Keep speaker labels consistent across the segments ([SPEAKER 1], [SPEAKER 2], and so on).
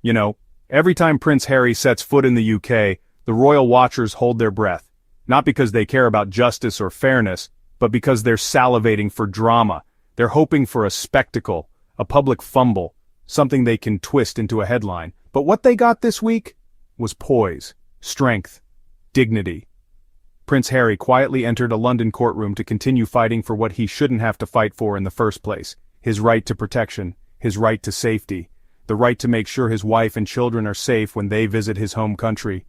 [SPEAKER 1] You know, every time Prince Harry sets foot in the UK, the royal watchers hold their breath. Not because they care about justice or fairness, but because they're salivating for drama. They're hoping for a spectacle, a public fumble, something they can twist into a headline. But what they got this week was poise, strength, dignity. Prince Harry quietly entered a London courtroom to continue fighting for what he shouldn't have to fight for in the first place: his right to protection, his right to safety, the right to make sure his wife and children are safe when they visit his home country,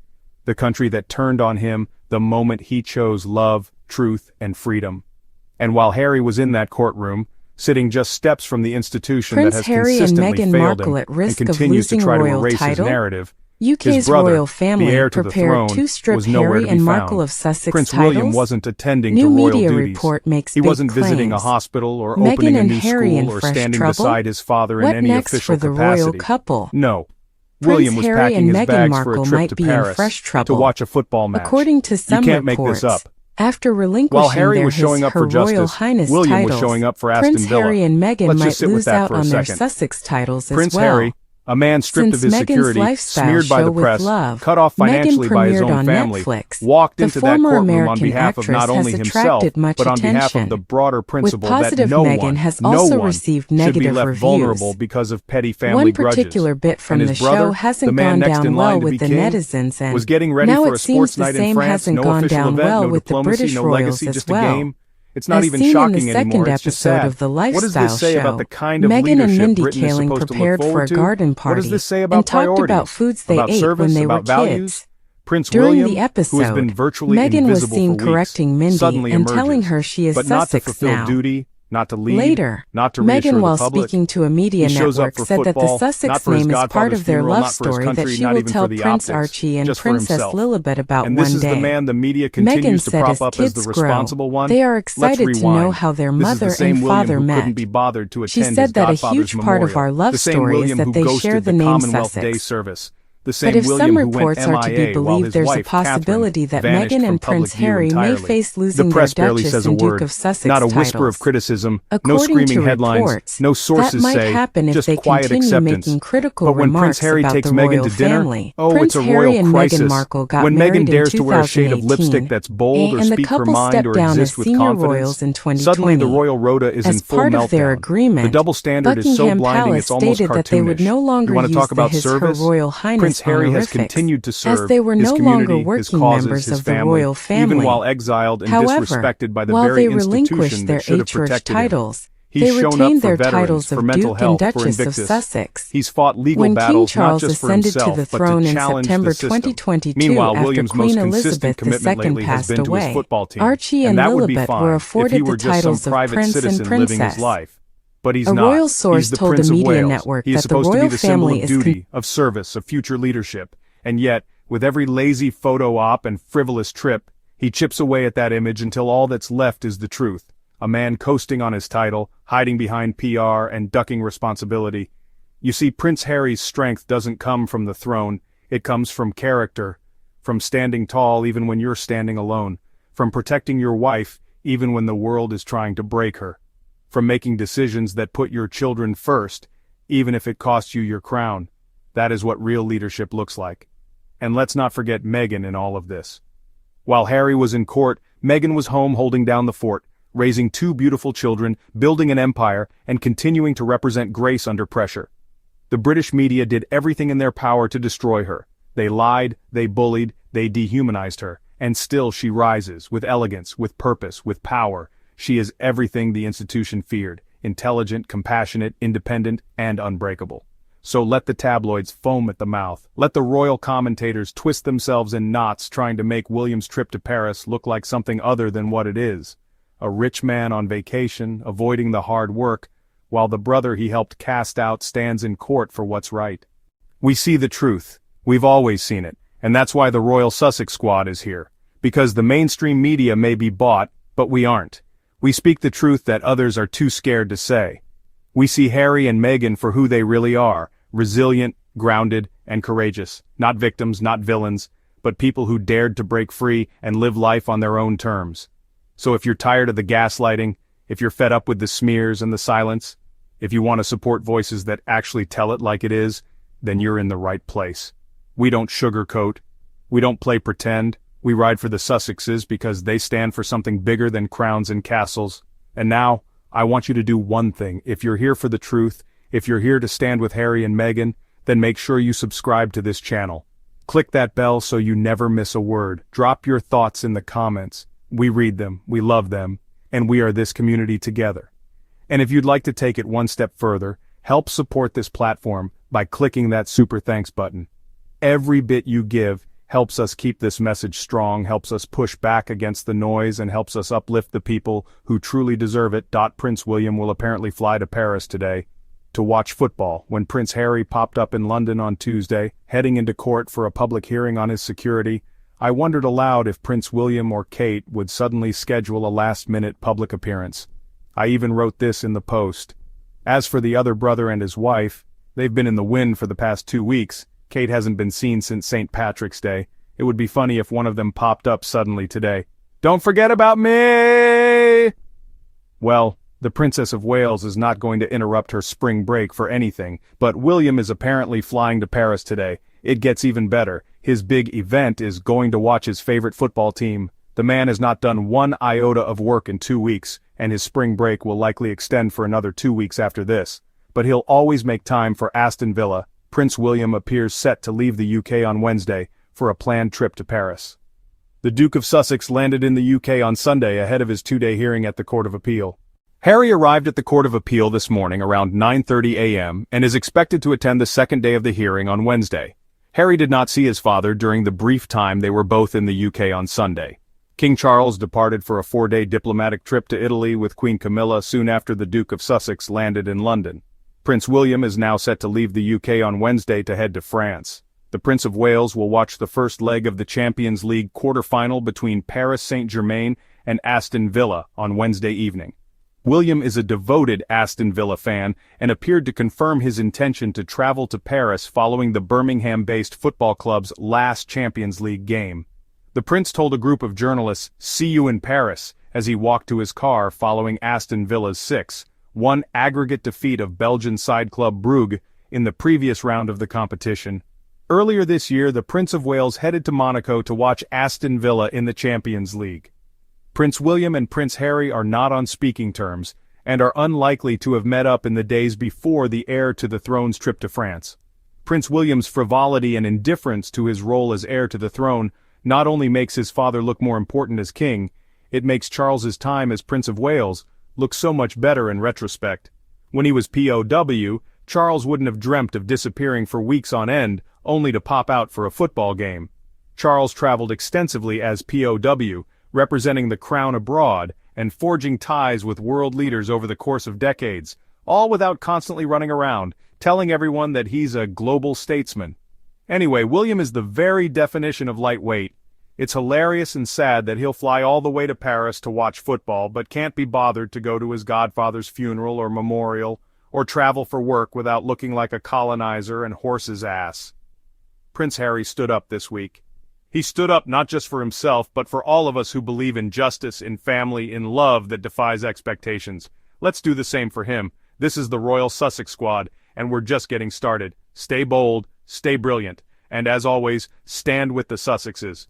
[SPEAKER 1] the country that turned on him the moment he chose love, truth, and freedom. And while Harry was in that courtroom, sitting just steps from the institution
[SPEAKER 2] Prince
[SPEAKER 1] that has
[SPEAKER 2] Harry and
[SPEAKER 1] consistently
[SPEAKER 2] Meghan
[SPEAKER 1] failed
[SPEAKER 2] Markle
[SPEAKER 1] him
[SPEAKER 2] at risk
[SPEAKER 1] and
[SPEAKER 2] of
[SPEAKER 1] continues to
[SPEAKER 2] losing
[SPEAKER 1] try to
[SPEAKER 2] royal
[SPEAKER 1] erase his
[SPEAKER 2] title?
[SPEAKER 1] narrative,
[SPEAKER 2] UK's
[SPEAKER 1] his brother,
[SPEAKER 2] royal
[SPEAKER 1] the
[SPEAKER 2] family
[SPEAKER 1] heir to the
[SPEAKER 2] prepared
[SPEAKER 1] throne,
[SPEAKER 2] to strip
[SPEAKER 1] was nowhere
[SPEAKER 2] Harry
[SPEAKER 1] to be
[SPEAKER 2] and
[SPEAKER 1] found.
[SPEAKER 2] Markle of Sussex
[SPEAKER 1] Prince
[SPEAKER 2] titles.
[SPEAKER 1] William wasn't attending
[SPEAKER 2] New
[SPEAKER 1] to royal
[SPEAKER 2] media
[SPEAKER 1] duties.
[SPEAKER 2] report makes
[SPEAKER 1] He
[SPEAKER 2] big
[SPEAKER 1] wasn't visiting a
[SPEAKER 2] claims.
[SPEAKER 1] hospital or
[SPEAKER 2] Meghan
[SPEAKER 1] opening a
[SPEAKER 2] and
[SPEAKER 1] new
[SPEAKER 2] Harry in
[SPEAKER 1] school or
[SPEAKER 2] fresh
[SPEAKER 1] standing
[SPEAKER 2] trouble?
[SPEAKER 1] beside his father in
[SPEAKER 2] What
[SPEAKER 1] any
[SPEAKER 2] next
[SPEAKER 1] official
[SPEAKER 2] for the
[SPEAKER 1] capacity.
[SPEAKER 2] royal couple?
[SPEAKER 1] No.
[SPEAKER 2] Prince
[SPEAKER 1] William was
[SPEAKER 2] Harry
[SPEAKER 1] packing
[SPEAKER 2] and
[SPEAKER 1] his
[SPEAKER 2] Meghan
[SPEAKER 1] bags for a
[SPEAKER 2] Markle
[SPEAKER 1] trip
[SPEAKER 2] might
[SPEAKER 1] to
[SPEAKER 2] be in
[SPEAKER 1] Paris
[SPEAKER 2] fresh
[SPEAKER 1] to
[SPEAKER 2] trouble.
[SPEAKER 1] watch a football match.
[SPEAKER 2] According to some
[SPEAKER 1] You can't make
[SPEAKER 2] reports,
[SPEAKER 1] this up.
[SPEAKER 2] after relinquishing
[SPEAKER 1] While Harry was showing up
[SPEAKER 2] her
[SPEAKER 1] for
[SPEAKER 2] Royal
[SPEAKER 1] justice,
[SPEAKER 2] Highness
[SPEAKER 1] William
[SPEAKER 2] titles,
[SPEAKER 1] was showing up for Aston
[SPEAKER 2] Prince
[SPEAKER 1] Villa.
[SPEAKER 2] Harry and Meghan
[SPEAKER 1] Let's
[SPEAKER 2] might
[SPEAKER 1] just sit with
[SPEAKER 2] lose
[SPEAKER 1] that
[SPEAKER 2] out
[SPEAKER 1] for a
[SPEAKER 2] on their
[SPEAKER 1] second.
[SPEAKER 2] Sussex titles
[SPEAKER 1] Prince
[SPEAKER 2] as well.
[SPEAKER 1] Harry, a man stripped of
[SPEAKER 2] Since
[SPEAKER 1] his
[SPEAKER 2] Meghan's
[SPEAKER 1] security,
[SPEAKER 2] lifestyle
[SPEAKER 1] smeared by
[SPEAKER 2] show
[SPEAKER 1] the
[SPEAKER 2] with
[SPEAKER 1] press,
[SPEAKER 2] Love,
[SPEAKER 1] cut off financially
[SPEAKER 2] Meghan
[SPEAKER 1] by his
[SPEAKER 2] premiered
[SPEAKER 1] own
[SPEAKER 2] on
[SPEAKER 1] family,
[SPEAKER 2] Netflix.
[SPEAKER 1] walked
[SPEAKER 2] The
[SPEAKER 1] into that
[SPEAKER 2] former
[SPEAKER 1] courtroom on
[SPEAKER 2] American
[SPEAKER 1] behalf of not
[SPEAKER 2] actress
[SPEAKER 1] only
[SPEAKER 2] has
[SPEAKER 1] himself,
[SPEAKER 2] attracted much
[SPEAKER 1] but on behalf
[SPEAKER 2] attention.
[SPEAKER 1] of the broader principle that
[SPEAKER 2] positive,
[SPEAKER 1] no
[SPEAKER 2] Meghan
[SPEAKER 1] one,
[SPEAKER 2] has
[SPEAKER 1] no
[SPEAKER 2] also
[SPEAKER 1] one
[SPEAKER 2] received
[SPEAKER 1] should be
[SPEAKER 2] negative
[SPEAKER 1] left
[SPEAKER 2] reviews.
[SPEAKER 1] vulnerable because of petty family
[SPEAKER 2] One
[SPEAKER 1] grudges.
[SPEAKER 2] particular bit from
[SPEAKER 1] And
[SPEAKER 2] the
[SPEAKER 1] his brother,
[SPEAKER 2] show
[SPEAKER 1] the
[SPEAKER 2] hasn't
[SPEAKER 1] man
[SPEAKER 2] gone
[SPEAKER 1] next
[SPEAKER 2] down
[SPEAKER 1] in
[SPEAKER 2] well
[SPEAKER 1] line to
[SPEAKER 2] with
[SPEAKER 1] be
[SPEAKER 2] the
[SPEAKER 1] king,
[SPEAKER 2] netizens, and
[SPEAKER 1] was getting ready
[SPEAKER 2] now
[SPEAKER 1] for a
[SPEAKER 2] it seems
[SPEAKER 1] sports
[SPEAKER 2] the
[SPEAKER 1] night in
[SPEAKER 2] same
[SPEAKER 1] France,
[SPEAKER 2] hasn't
[SPEAKER 1] no
[SPEAKER 2] gone
[SPEAKER 1] official
[SPEAKER 2] down
[SPEAKER 1] event,
[SPEAKER 2] well
[SPEAKER 1] no
[SPEAKER 2] with the
[SPEAKER 1] diplomacy,
[SPEAKER 2] British
[SPEAKER 1] no
[SPEAKER 2] royals
[SPEAKER 1] legacy,
[SPEAKER 2] as
[SPEAKER 1] just a
[SPEAKER 2] well.
[SPEAKER 1] game. It's not
[SPEAKER 2] As
[SPEAKER 1] even
[SPEAKER 2] seen in
[SPEAKER 1] shocking
[SPEAKER 2] the
[SPEAKER 1] anymore,
[SPEAKER 2] second
[SPEAKER 1] it's just
[SPEAKER 2] episode
[SPEAKER 1] sad.
[SPEAKER 2] of the
[SPEAKER 1] What does
[SPEAKER 2] Lifestyle
[SPEAKER 1] this say
[SPEAKER 2] show,
[SPEAKER 1] about the kind of
[SPEAKER 2] Meghan and
[SPEAKER 1] leadership
[SPEAKER 2] Mindy
[SPEAKER 1] Britain is
[SPEAKER 2] Kaling
[SPEAKER 1] supposed to look
[SPEAKER 2] prepared for
[SPEAKER 1] forward
[SPEAKER 2] a
[SPEAKER 1] to?
[SPEAKER 2] garden
[SPEAKER 1] What
[SPEAKER 2] party
[SPEAKER 1] does this say
[SPEAKER 2] and
[SPEAKER 1] about
[SPEAKER 2] talked
[SPEAKER 1] priorities?
[SPEAKER 2] about foods they
[SPEAKER 1] About
[SPEAKER 2] ate
[SPEAKER 1] service,
[SPEAKER 2] when they were
[SPEAKER 1] about values?
[SPEAKER 2] kids.
[SPEAKER 1] Prince
[SPEAKER 2] During
[SPEAKER 1] William,
[SPEAKER 2] the
[SPEAKER 1] who has been
[SPEAKER 2] episode,
[SPEAKER 1] virtually
[SPEAKER 2] Meghan was
[SPEAKER 1] invisible
[SPEAKER 2] seen
[SPEAKER 1] for
[SPEAKER 2] correcting
[SPEAKER 1] weeks,
[SPEAKER 2] Mindy
[SPEAKER 1] suddenly
[SPEAKER 2] and
[SPEAKER 1] emerges,
[SPEAKER 2] telling her she is
[SPEAKER 1] but not to
[SPEAKER 2] Sussex
[SPEAKER 1] fulfill
[SPEAKER 2] now.
[SPEAKER 1] duty, not to lead,
[SPEAKER 2] Later,
[SPEAKER 1] not to reassure
[SPEAKER 2] Meghan,
[SPEAKER 1] the
[SPEAKER 2] while
[SPEAKER 1] public.
[SPEAKER 2] speaking to a media
[SPEAKER 1] He shows up
[SPEAKER 2] network,
[SPEAKER 1] for
[SPEAKER 2] said that the
[SPEAKER 1] football, not
[SPEAKER 2] Sussex
[SPEAKER 1] for his
[SPEAKER 2] name is part
[SPEAKER 1] godfather's
[SPEAKER 2] of their
[SPEAKER 1] funeral,
[SPEAKER 2] love
[SPEAKER 1] not for his
[SPEAKER 2] story
[SPEAKER 1] country,
[SPEAKER 2] that she
[SPEAKER 1] not
[SPEAKER 2] will
[SPEAKER 1] even
[SPEAKER 2] tell
[SPEAKER 1] for the
[SPEAKER 2] Prince
[SPEAKER 1] optics,
[SPEAKER 2] Archie and
[SPEAKER 1] just for
[SPEAKER 2] Princess
[SPEAKER 1] himself.
[SPEAKER 2] Lilibet about
[SPEAKER 1] And
[SPEAKER 2] one
[SPEAKER 1] this is
[SPEAKER 2] day.
[SPEAKER 1] the man the media
[SPEAKER 2] Meghan
[SPEAKER 1] continues to
[SPEAKER 2] said
[SPEAKER 1] prop
[SPEAKER 2] as
[SPEAKER 1] up as the
[SPEAKER 2] kids grow,
[SPEAKER 1] responsible one.
[SPEAKER 2] they are
[SPEAKER 1] Let's
[SPEAKER 2] excited to know
[SPEAKER 1] rewind.
[SPEAKER 2] how their
[SPEAKER 1] This is
[SPEAKER 2] mother
[SPEAKER 1] the same
[SPEAKER 2] and
[SPEAKER 1] William
[SPEAKER 2] father
[SPEAKER 1] who
[SPEAKER 2] met.
[SPEAKER 1] couldn't be bothered to
[SPEAKER 2] She
[SPEAKER 1] attend
[SPEAKER 2] said
[SPEAKER 1] his
[SPEAKER 2] that a
[SPEAKER 1] godfather's
[SPEAKER 2] huge part of
[SPEAKER 1] memorial.
[SPEAKER 2] our love
[SPEAKER 1] The same
[SPEAKER 2] story is
[SPEAKER 1] William
[SPEAKER 2] that
[SPEAKER 1] who
[SPEAKER 2] they
[SPEAKER 1] ghosted
[SPEAKER 2] share the
[SPEAKER 1] the
[SPEAKER 2] name
[SPEAKER 1] Commonwealth
[SPEAKER 2] Sussex.
[SPEAKER 1] Day service. The same
[SPEAKER 2] But if
[SPEAKER 1] William
[SPEAKER 2] some
[SPEAKER 1] who went
[SPEAKER 2] reports are to be
[SPEAKER 1] MIA while
[SPEAKER 2] believed,
[SPEAKER 1] his
[SPEAKER 2] there's a
[SPEAKER 1] wife,
[SPEAKER 2] possibility
[SPEAKER 1] Catherine,
[SPEAKER 2] that
[SPEAKER 1] vanished
[SPEAKER 2] Meghan
[SPEAKER 1] from
[SPEAKER 2] and
[SPEAKER 1] public
[SPEAKER 2] Prince
[SPEAKER 1] view
[SPEAKER 2] Harry may
[SPEAKER 1] entirely.
[SPEAKER 2] face
[SPEAKER 1] The
[SPEAKER 2] losing their
[SPEAKER 1] press barely
[SPEAKER 2] Duchess
[SPEAKER 1] says a
[SPEAKER 2] and Duke
[SPEAKER 1] word.
[SPEAKER 2] of Sussex
[SPEAKER 1] Not a
[SPEAKER 2] titles.
[SPEAKER 1] whisper of criticism, no
[SPEAKER 2] According
[SPEAKER 1] screaming
[SPEAKER 2] to
[SPEAKER 1] headlines,
[SPEAKER 2] reports,
[SPEAKER 1] no sources
[SPEAKER 2] that might
[SPEAKER 1] say,
[SPEAKER 2] happen if
[SPEAKER 1] just
[SPEAKER 2] they
[SPEAKER 1] quiet
[SPEAKER 2] continue
[SPEAKER 1] acceptance.
[SPEAKER 2] making critical
[SPEAKER 1] But when Prince
[SPEAKER 2] remarks
[SPEAKER 1] Harry
[SPEAKER 2] about
[SPEAKER 1] takes
[SPEAKER 2] the
[SPEAKER 1] Meghan
[SPEAKER 2] royal
[SPEAKER 1] to dinner,
[SPEAKER 2] family.
[SPEAKER 1] oh,
[SPEAKER 2] Prince
[SPEAKER 1] it's a
[SPEAKER 2] Harry
[SPEAKER 1] royal
[SPEAKER 2] and
[SPEAKER 1] crisis.
[SPEAKER 2] Meghan Markle got
[SPEAKER 1] When
[SPEAKER 2] married
[SPEAKER 1] Meghan dares
[SPEAKER 2] in
[SPEAKER 1] to wear a shade of
[SPEAKER 2] 2018,
[SPEAKER 1] lipstick that's bold or
[SPEAKER 2] and the
[SPEAKER 1] speak her
[SPEAKER 2] couple
[SPEAKER 1] mind
[SPEAKER 2] stepped
[SPEAKER 1] or
[SPEAKER 2] down as
[SPEAKER 1] exist with
[SPEAKER 2] senior
[SPEAKER 1] confidence,
[SPEAKER 2] royals in 2020.
[SPEAKER 1] suddenly the royal rota is in
[SPEAKER 2] As
[SPEAKER 1] full
[SPEAKER 2] part
[SPEAKER 1] meltdown.
[SPEAKER 2] of their agreement,
[SPEAKER 1] The double standard is so
[SPEAKER 2] Buckingham
[SPEAKER 1] blinding
[SPEAKER 2] Palace
[SPEAKER 1] it's almost
[SPEAKER 2] stated that they would
[SPEAKER 1] cartoonish.
[SPEAKER 2] no longer
[SPEAKER 1] You want to
[SPEAKER 2] use
[SPEAKER 1] talk about
[SPEAKER 2] the His Her
[SPEAKER 1] service?
[SPEAKER 2] Royal Highness
[SPEAKER 1] Prince Harry has
[SPEAKER 2] honorifics,
[SPEAKER 1] continued to serve
[SPEAKER 2] as they were
[SPEAKER 1] his
[SPEAKER 2] no
[SPEAKER 1] community,
[SPEAKER 2] longer
[SPEAKER 1] his
[SPEAKER 2] working
[SPEAKER 1] causes,
[SPEAKER 2] members
[SPEAKER 1] his
[SPEAKER 2] of the
[SPEAKER 1] family,
[SPEAKER 2] royal family.
[SPEAKER 1] even while exiled and
[SPEAKER 2] However,
[SPEAKER 1] disrespected by the
[SPEAKER 2] while
[SPEAKER 1] very
[SPEAKER 2] they relinquished
[SPEAKER 1] institution
[SPEAKER 2] their
[SPEAKER 1] that should have
[SPEAKER 2] H-rich
[SPEAKER 1] protected him.
[SPEAKER 2] titles,
[SPEAKER 1] He's
[SPEAKER 2] they
[SPEAKER 1] shown up
[SPEAKER 2] retained
[SPEAKER 1] for
[SPEAKER 2] their
[SPEAKER 1] veterans,
[SPEAKER 2] titles
[SPEAKER 1] for
[SPEAKER 2] of
[SPEAKER 1] mental
[SPEAKER 2] Duke and
[SPEAKER 1] health, for
[SPEAKER 2] Duchess of
[SPEAKER 1] Invictus.
[SPEAKER 2] Sussex.
[SPEAKER 1] He's fought legal
[SPEAKER 2] When King
[SPEAKER 1] battles not
[SPEAKER 2] Charles
[SPEAKER 1] just for
[SPEAKER 2] ascended to
[SPEAKER 1] himself,
[SPEAKER 2] the
[SPEAKER 1] but
[SPEAKER 2] throne
[SPEAKER 1] to
[SPEAKER 2] in
[SPEAKER 1] challenge
[SPEAKER 2] September
[SPEAKER 1] the system.
[SPEAKER 2] 2022
[SPEAKER 1] Meanwhile,
[SPEAKER 2] after
[SPEAKER 1] William's
[SPEAKER 2] Queen
[SPEAKER 1] most
[SPEAKER 2] Elizabeth
[SPEAKER 1] consistent commitment
[SPEAKER 2] II
[SPEAKER 1] lately has
[SPEAKER 2] passed
[SPEAKER 1] been to his
[SPEAKER 2] away,
[SPEAKER 1] football team.
[SPEAKER 2] Archie and
[SPEAKER 1] that would be
[SPEAKER 2] Lilibet
[SPEAKER 1] fine
[SPEAKER 2] were
[SPEAKER 1] if
[SPEAKER 2] afforded
[SPEAKER 1] he
[SPEAKER 2] the
[SPEAKER 1] were just some
[SPEAKER 2] titles of
[SPEAKER 1] private
[SPEAKER 2] Prince
[SPEAKER 1] citizen
[SPEAKER 2] and
[SPEAKER 1] living his
[SPEAKER 2] Princess.
[SPEAKER 1] life. But he's
[SPEAKER 2] A
[SPEAKER 1] not.
[SPEAKER 2] royal source
[SPEAKER 1] He's the
[SPEAKER 2] told
[SPEAKER 1] Prince
[SPEAKER 2] the
[SPEAKER 1] of
[SPEAKER 2] media
[SPEAKER 1] Wales.
[SPEAKER 2] network
[SPEAKER 1] He is
[SPEAKER 2] that the
[SPEAKER 1] supposed to be
[SPEAKER 2] royal
[SPEAKER 1] the symbol
[SPEAKER 2] family
[SPEAKER 1] of
[SPEAKER 2] is
[SPEAKER 1] duty, of service, of future leadership. And yet, with every lazy photo op and frivolous trip, he chips away at that image until all that's left is the truth. A man coasting on his title, hiding behind PR, and ducking responsibility. You see, Prince Harry's strength doesn't come from the throne, it comes from character, from standing tall even when you're standing alone, from protecting your wife even when the world is trying to break her, from making decisions that put your children first, even if it costs you your crown. That is what real leadership looks like. And let's not forget Meghan in all of this. While Harry was in court, Meghan was home holding down the fort, raising two beautiful children, building an empire, and continuing to represent grace under pressure. The British media did everything in their power to destroy her. They lied, they bullied, they dehumanized her, and still she rises, with elegance, with purpose, with power. She is everything the institution feared: intelligent, compassionate, independent, and unbreakable. So let the tabloids foam at the mouth. Let the royal commentators twist themselves in knots trying to make William's trip to Paris look like something other than what it is. A rich man on vacation, avoiding the hard work, while the brother he helped cast out stands in court for what's right. We see the truth. We've always seen it, and that's why the Royal Sussex Squad is here. Because the mainstream media may be bought, but we aren't. We speak the truth that others are too scared to say. We see Harry and Meghan for who they really are: resilient, grounded, and courageous. Not victims, not villains, but people who dared to break free and live life on their own terms. So if you're tired of the gaslighting, if you're fed up with the smears and the silence, if you want to support voices that actually tell it like it is, then you're in the right place. We don't sugarcoat. We don't play pretend. We ride for the Sussexes because they stand for something bigger than crowns and castles. And now, I want you to do one thing. If you're here for the truth, if you're here to stand with Harry and Meghan, then make sure you subscribe to this channel. Click that bell so you never miss a word. Drop your thoughts in the comments. We read them, we love them, and we are this community together. And if you'd like to take it one step further, help support this platform by clicking that super thanks button. Every bit you give helps us keep this message strong, helps us push back against the noise, and helps us uplift the people who truly deserve it. Prince William will apparently fly to Paris today to watch football when Prince Harry popped up in London on Tuesday, heading into court for a public hearing on his security. I wondered aloud if Prince William or Kate would suddenly schedule a last-minute public appearance. I even wrote this in the post. As for the other brother and his wife, they've been in the wind for the past 2 weeks. Kate hasn't been seen since St. Patrick's Day. It would be funny if one of them popped up suddenly today. Don't forget about me! Well, the Princess of Wales is not going to interrupt her spring break for anything, but William is apparently flying to Paris today. It gets even better. His big event is going to watch his favorite football team. The man has not done one iota of work in 2 weeks, and his spring break will likely extend for another 2 weeks after this. But he'll always make time for Aston Villa. Prince William appears set to leave the UK on Wednesday for a planned trip to Paris. The Duke of Sussex landed in the UK on Sunday ahead of his 2-day hearing at the Court of Appeal. Harry arrived at the Court of Appeal this morning around 9:30 a.m. and is expected to attend the second day of the hearing on Wednesday. Harry did not see his father during the brief time they were both in the UK on Sunday. King Charles departed for a 4-day diplomatic trip to Italy with Queen Camilla soon after the Duke of Sussex landed in London. Prince William is now set to leave the UK on Wednesday to head to France. The Prince of Wales will watch the first leg of the Champions League quarter-final between Paris Saint-Germain and Aston Villa on Wednesday evening. William is a devoted Aston Villa fan and appeared to confirm his intention to travel to Paris following the Birmingham-based football club's last Champions League game. The prince told a group of journalists, "See you in Paris," as he walked to his car following Aston Villa's 6-1 aggregate defeat of Belgian side club Brugge in the previous round of the competition. Earlier this year, the Prince of Wales headed to Monaco to watch Aston Villa in the Champions League. Prince William and Prince Harry are not on speaking terms, and are unlikely to have met up in the days before the heir to the throne's trip to France. Prince William's frivolity and indifference to his role as heir to the throne not only makes his father look more important as king, it makes Charles's time as Prince of Wales look so much better in retrospect. When he was POW, Charles wouldn't have dreamt of disappearing for weeks on end, only to pop out for a football game. Charles traveled extensively as POW, representing the crown abroad, and forging ties with world leaders over the course of decades, all without constantly running around, telling everyone that he's a global statesman. Anyway, William is the very definition of lightweight. It's hilarious and sad that he'll fly all the way to Paris to watch football, but can't be bothered to go to his godfather's funeral or memorial, or travel for work without looking like a colonizer and horse's ass. Prince Harry stood up this week. He stood up not just for himself, but for all of us who believe in justice, in family, in love that defies expectations. Let's do the same for him. This is the Royal Sussex Squad, and we're just getting started. Stay bold, stay brilliant, and as always, stand with the Sussexes.